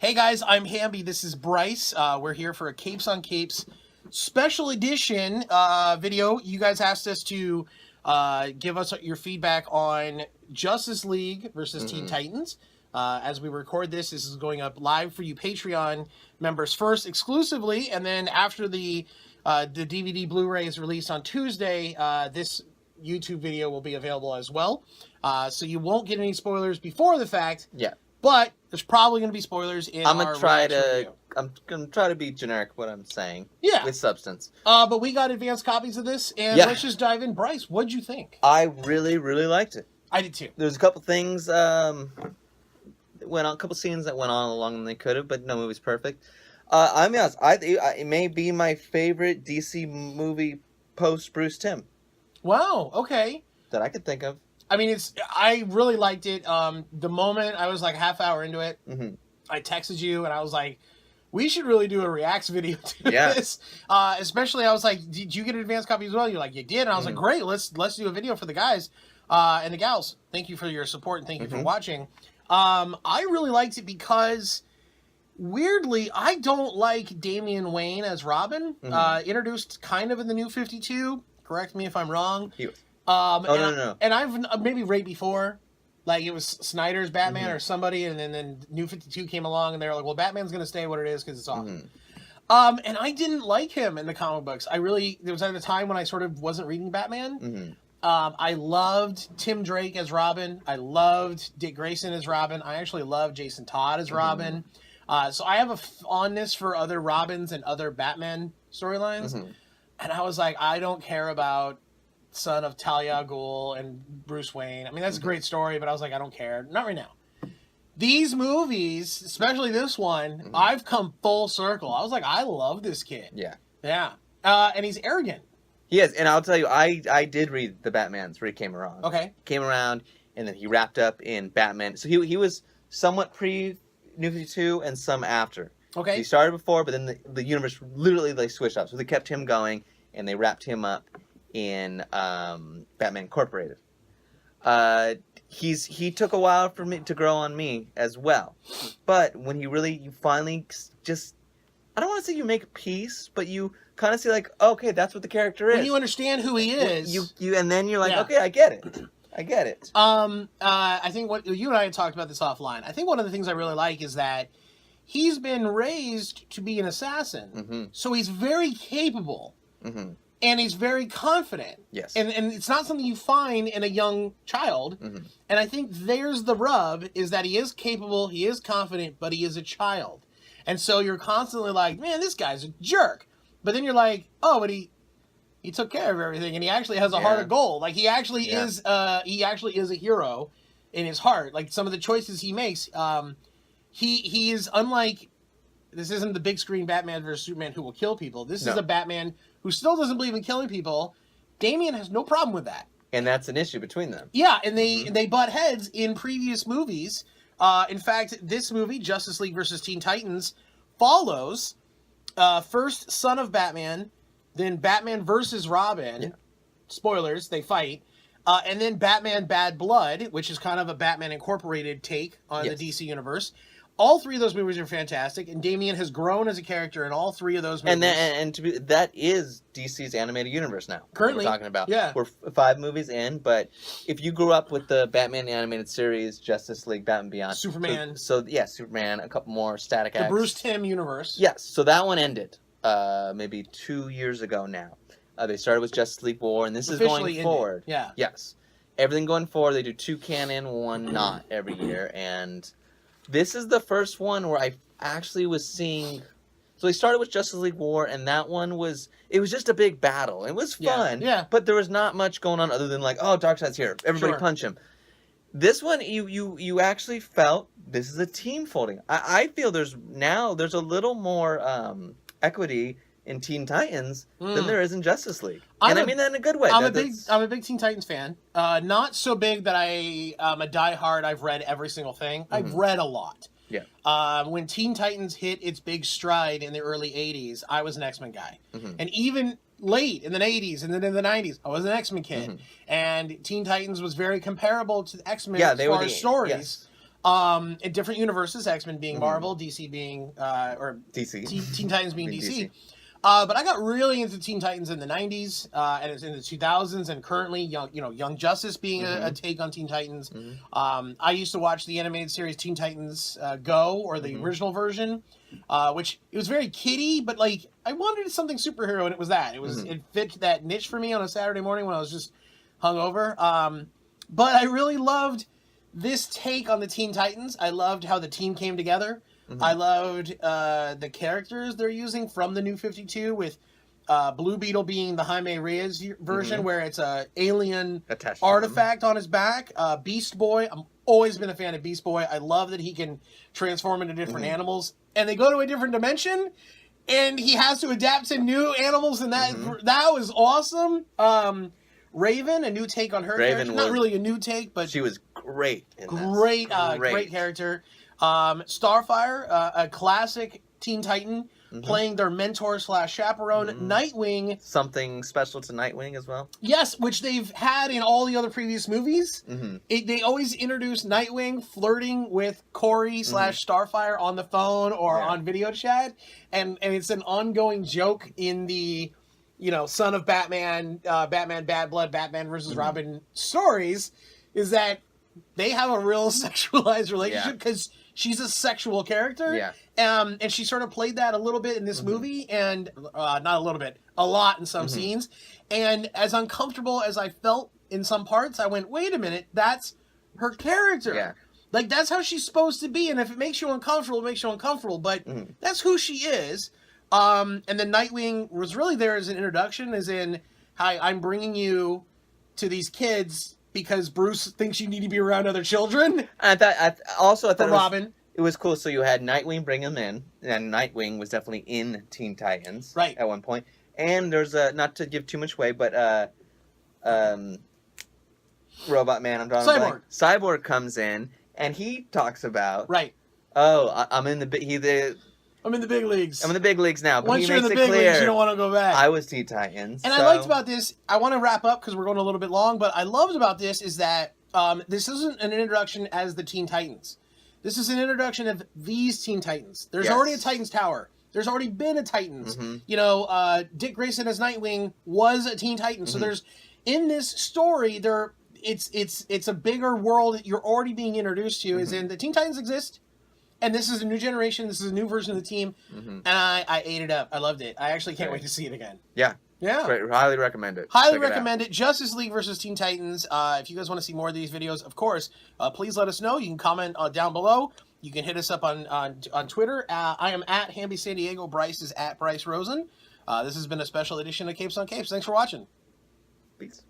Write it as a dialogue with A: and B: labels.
A: Hey guys, I'm Hamby. This is Bryce. We're here for a Capes on Capes special edition video. You guys asked us to give us your feedback on Justice League versus Teen Titans. As we record this is going up live for you Patreon members first exclusively, and then after the DVD Blu-ray is released on Tuesday, this YouTube video will be available as well. So you won't get any spoilers before the fact.
B: Yeah.
A: But there's probably going to be spoilers in our video.
B: I'm gonna try to be generic what I'm saying.
A: Yeah.
B: With substance.
A: But we got advanced copies of this, and let's just dive in. Bryce, what'd you think?
B: I really, really liked it.
A: I did too.
B: There's a couple things that went on, a couple scenes that went on longer than they could have, but no movie's perfect. I'm be honest, it may be my favorite DC movie post Bruce Timm.
A: Wow. Okay.
B: That I could think of.
A: I mean, I really liked it. The moment I was like half hour into it, I texted you and I was like, we should really do a reacts video to this. Especially, I was like, did you get an advanced copy as well? You're like, you did. And I was like, great, let's do a video for the guys and the gals. Thank you for your support and thank you for watching. I really liked it because, weirdly, I don't like Damian Wayne as Robin. Introduced kind of in the New 52. Correct me if I'm wrong.
B: No.
A: And I've maybe right before, like it was Snyder's Batman or somebody, and then New 52 came along, and they were like, well, Batman's going to stay what it is because it's awesome. And I didn't like him in the comic books. There was at a time when I sort of wasn't reading Batman. I loved Tim Drake as Robin. I loved Dick Grayson as Robin. I actually loved Jason Todd as Robin. So I have a fondness for other Robins and other Batman storylines. And I was like, I don't care about son of Talia al Ghul and Bruce Wayne. I mean, that's a great story, but I was like, I don't care. Not right now. These movies, especially this one, I've come full circle. I was like, I love this kid. Yeah. And he's arrogant.
B: He is, and I'll tell you, I did read the Batmans where he came around. Came around, and then he wrapped up in Batman. So he was somewhat pre-New 52 and some after. He started before, but then the universe literally they switched up. So they kept him going, and they wrapped him up in Batman Incorporated. He took a while for me to grow on me as well, but when you finally just, I don't want to say you make peace, but you kind of see like, okay, that's what the character is.
A: When you understand who he is,
B: you and then you're like, okay, I get it.
A: I think what you and I had talked about this offline. I think one of the things I really like is that he's been raised to be an assassin, so he's very capable. And he's very confident. And it's not something you find in a young child. And I think there's the rub, is that he is capable, he is confident, but he is a child. And so you're constantly like, man, this guy's a jerk. But then you're like, oh, but he took care of everything, and he actually has a heart of gold. Like, he actually is a hero in his heart. Like, some of the choices he makes, he is unlike, this isn't the big screen Batman versus Superman who will kill people. This is a Batman who still doesn't believe in killing people. Damian has no problem with that.
B: And that's an issue between them.
A: Yeah, and they butt heads in previous movies. In fact, this movie, Justice League versus Teen Titans, follows first Son of Batman, then Batman versus Robin. Spoilers, they fight. And then Batman Bad Blood, which is kind of a Batman Incorporated take on the DC universe. All three of those movies are fantastic, and Damian has grown as a character in all three of those movies.
B: That is DC's animated universe now.
A: Currently.
B: We're talking about. We're 5 movies in, but if you grew up with the Batman animated series, Justice League, Batman Beyond.
A: Superman.
B: So Superman, a couple more Static X.
A: The Bruce Timm universe.
B: Yes, so that one ended maybe 2 years ago now. They started with Justice League War, and this is going forward. Yes. Everything going forward, they do 2 canon, 1 not every year, and this is the first one where I actually was seeing. So they started with Justice League War, and that one it was just a big battle. It was fun, but there was not much going on other than like, oh, Darkseid's here, everybody punch him. This one, you actually felt this is a team folding. I feel there's a little more equity in Teen Titans than there is in Justice League, and I mean that in a good way.
A: I'm a big Teen Titans fan. Not so big that I'm a diehard. I've read every single thing. I've read a lot. When Teen Titans hit its big stride in the early '80s, I was an X-Men guy, and even late in the '80s and then in the '90s, I was an X-Men kid. And Teen Titans was very comparable to the X-Men as far as stories. In different universes, X-Men being Marvel, DC being
B: DC,
A: Teen Titans being DC. But I got really into Teen Titans in the 90s, and it's in the 2000s, and currently, Young Justice being a take on Teen Titans. I used to watch the animated series Teen Titans Go, or the original version, which it was very kiddie, but like I wanted something superhero, and it was that. It fit that niche for me on a Saturday morning when I was just hungover. But I really loved this take on the Teen Titans. I loved how the team came together. I loved the characters they're using from the New 52, with Blue Beetle being the Jaime Reyes version, where it's a alien artifact on his back. Beast Boy, I'm always been a fan of Beast Boy. I love that he can transform into different animals. And they go to a different dimension, and he has to adapt to new animals, and that was awesome. Raven, a new take on her character. Not really a new take, but
B: she was great in this.
A: Great character. Starfire, a classic Teen Titan, playing their mentor / chaperone, Nightwing.
B: Something special to Nightwing as well?
A: Yes, which they've had in all the other previous movies. They always introduce Nightwing flirting with Corey / Starfire on the phone or on video chat, and it's an ongoing joke in the Son of Batman, Batman Bad Blood, Batman versus Robin stories, is that they have a real sexualized relationship because she's a sexual character. And she sort of played that a little bit in this movie, and not a little bit, a lot in some scenes. And as uncomfortable as I felt in some parts, I went, wait a minute, that's her character. Like, that's how she's supposed to be, and if it makes you uncomfortable, it makes you uncomfortable, but that's who she is. And then Nightwing was really there as an introduction, as in, hi, I'm bringing you to these kids because Bruce thinks you need to be around other children.
B: I thought
A: Robin.
B: It was cool. So you had Nightwing bring him in, and Nightwing was definitely in Teen Titans at one point. And there's not to give too much away, but Robot Man, I'm drawing
A: Cyborg.
B: Cyborg comes in, and he talks about I'm in the big leagues. I'm in the big leagues now. But
A: once you're in the big leagues, you don't want to go back.
B: I was Teen Titans.
A: And I liked about this, I want to wrap up because we're going a little bit long, but I loved about this is that this isn't an introduction as the Teen Titans. This is an introduction of these Teen Titans. There's already a Titans Tower. There's already been a Titans. Dick Grayson as Nightwing was a Teen Titan. So there's, in this story, it's a bigger world that you're already being introduced to, as in the Teen Titans exist. And this is a new generation. This is a new version of the team. And I ate it up. I loved it. I actually can't wait to see it again.
B: Yeah. Great. Highly recommend it.
A: Highly recommend it. Justice League versus Teen Titans. If you guys want to see more of these videos, of course, please let us know. You can comment down below. You can hit us up on Twitter. I am at Hamby San Diego. Bryce is at Bryce Rosen. This has been a special edition of Capes on Capes. Thanks for watching.
B: Peace.